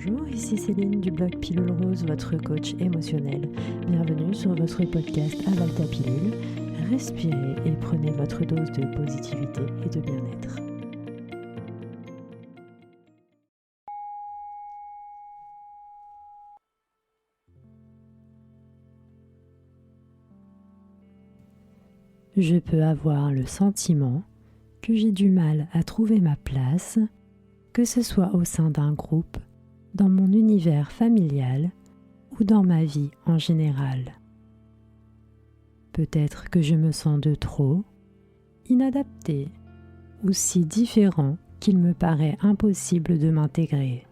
Bonjour, ici Céline du blog Pilule Rose, votre coach émotionnel. Bienvenue sur votre podcast Avale ta pilule. Respirez et prenez votre dose de positivité et de bien-être. Je peux avoir le sentiment que j'ai du mal à trouver ma place, que ce soit au sein d'un groupe, dans mon univers familial ou dans ma vie en général. Peut-être que je me sens de trop, inadapté ou si différent qu'il me paraît impossible de m'intégrer.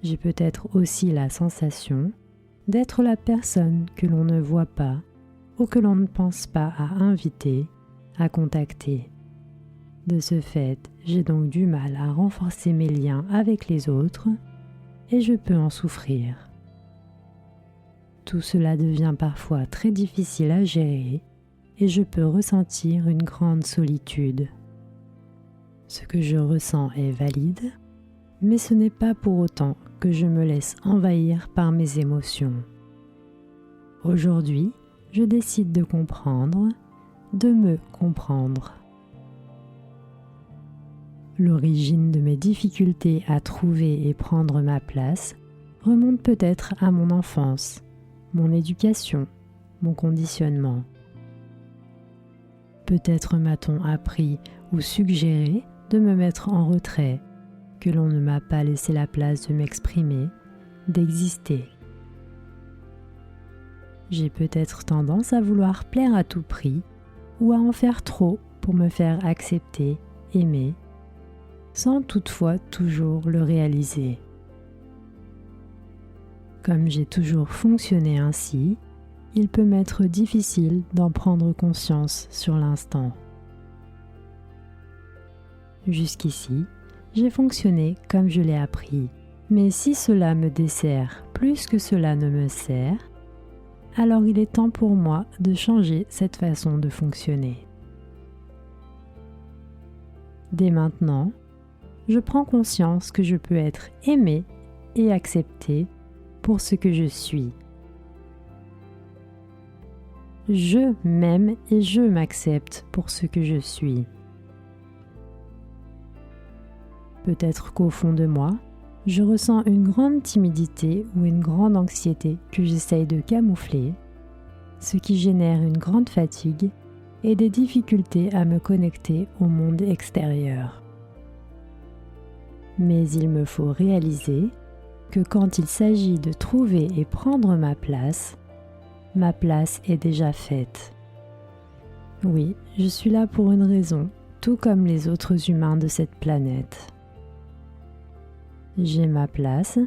J'ai peut-être aussi la sensation d'être la personne que l'on ne voit pas ou que l'on ne pense pas à inviter, à contacter. De ce fait, j'ai donc du mal à renforcer mes liens avec les autres et je peux en souffrir. Tout cela devient parfois très difficile à gérer et je peux ressentir une grande solitude. Ce que je ressens est valide, mais ce n'est pas pour autant que je me laisse envahir par mes émotions. Aujourd'hui, je décide de comprendre, de me comprendre. L'origine de mes difficultés à trouver et prendre ma place remonte peut-être à mon enfance, mon éducation, mon conditionnement. Peut-être m'a-t-on appris ou suggéré de me mettre en retrait, que l'on ne m'a pas laissé la place de m'exprimer, d'exister. J'ai peut-être tendance à vouloir plaire à tout prix ou à en faire trop pour me faire accepter, aimer, sans toutefois toujours le réaliser. Comme j'ai toujours fonctionné ainsi, il peut m'être difficile d'en prendre conscience sur l'instant. Jusqu'ici, j'ai fonctionné comme je l'ai appris, mais si cela me dessert plus que cela ne me sert, alors il est temps pour moi de changer cette façon de fonctionner. Dès maintenant, je prends conscience que je peux être aimé et accepté pour ce que je suis. Je m'aime et je m'accepte pour ce que je suis. Peut-être qu'au fond de moi, je ressens une grande timidité ou une grande anxiété que j'essaye de camoufler, ce qui génère une grande fatigue et des difficultés à me connecter au monde extérieur. Mais il me faut réaliser que quand il s'agit de trouver et prendre ma place est déjà faite. Oui, je suis là pour une raison, tout comme les autres humains de cette planète. J'ai ma place,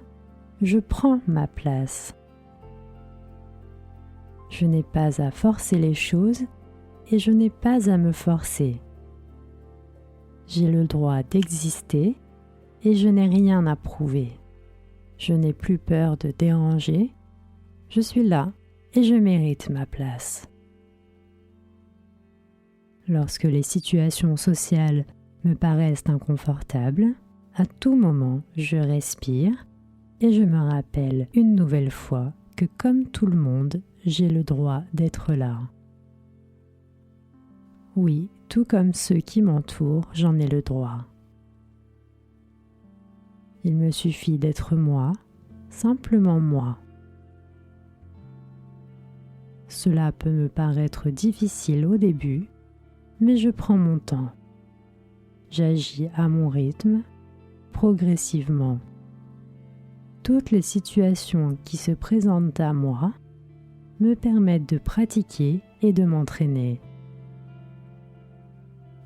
je prends ma place. Je n'ai pas à forcer les choses et je n'ai pas à me forcer. J'ai le droit d'exister et je n'ai rien à prouver. Je n'ai plus peur de déranger. Je suis là et je mérite ma place. Lorsque les situations sociales me paraissent inconfortables, à tout moment, je respire et je me rappelle une nouvelle fois que comme tout le monde, j'ai le droit d'être là. Oui, tout comme ceux qui m'entourent, j'en ai le droit. Il me suffit d'être moi, simplement moi. Cela peut me paraître difficile au début, mais je prends mon temps. J'agis à mon rythme, progressivement. Toutes les situations qui se présentent à moi me permettent de pratiquer et de m'entraîner.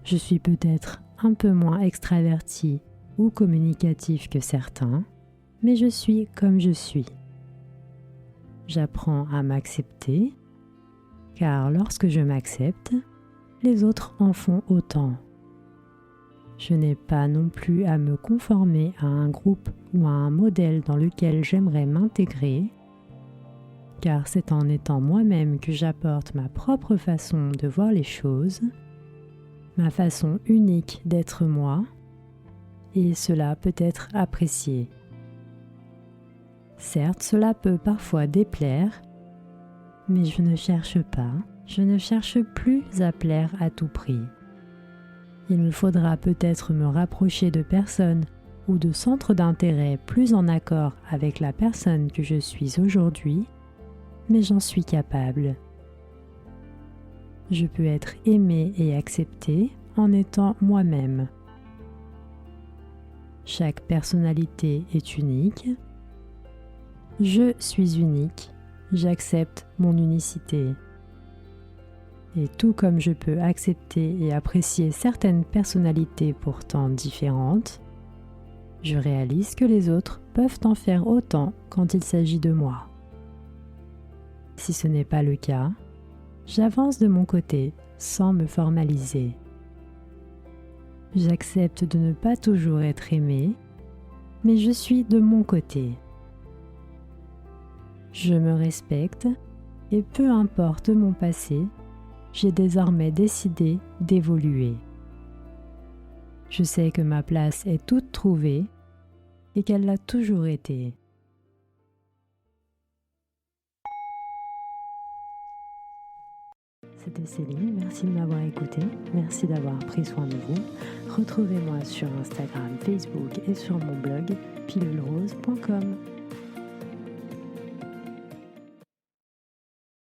Je suis peut-être un peu moins extraverti ou communicatif que certains, mais je suis comme je suis. J'apprends à m'accepter, car lorsque je m'accepte, les autres en font autant. Je n'ai pas non plus à me conformer à un groupe ou à un modèle dans lequel j'aimerais m'intégrer, car c'est en étant moi-même que j'apporte ma propre façon de voir les choses, ma façon unique d'être moi, et cela peut être apprécié. Certes, cela peut parfois déplaire, mais je ne cherche plus à plaire à tout prix. Il me faudra peut-être me rapprocher de personnes ou de centres d'intérêt plus en accord avec la personne que je suis aujourd'hui, mais j'en suis capable. Je peux être aimé et accepté en étant moi-même. Chaque personnalité est unique. Je suis unique. J'accepte mon unicité. Et tout comme je peux accepter et apprécier certaines personnalités pourtant différentes, je réalise que les autres peuvent en faire autant quand il s'agit de moi. Si ce n'est pas le cas, j'avance de mon côté sans me formaliser. J'accepte de ne pas toujours être aimé, mais je suis de mon côté. Je me respecte et peu importe mon passé, j'ai désormais décidé d'évoluer. Je sais que ma place est toute trouvée et qu'elle l'a toujours été. C'était Céline, merci de m'avoir écouté, merci d'avoir pris soin de vous. Retrouvez-moi sur Instagram, Facebook et sur mon blog pilulrose.com.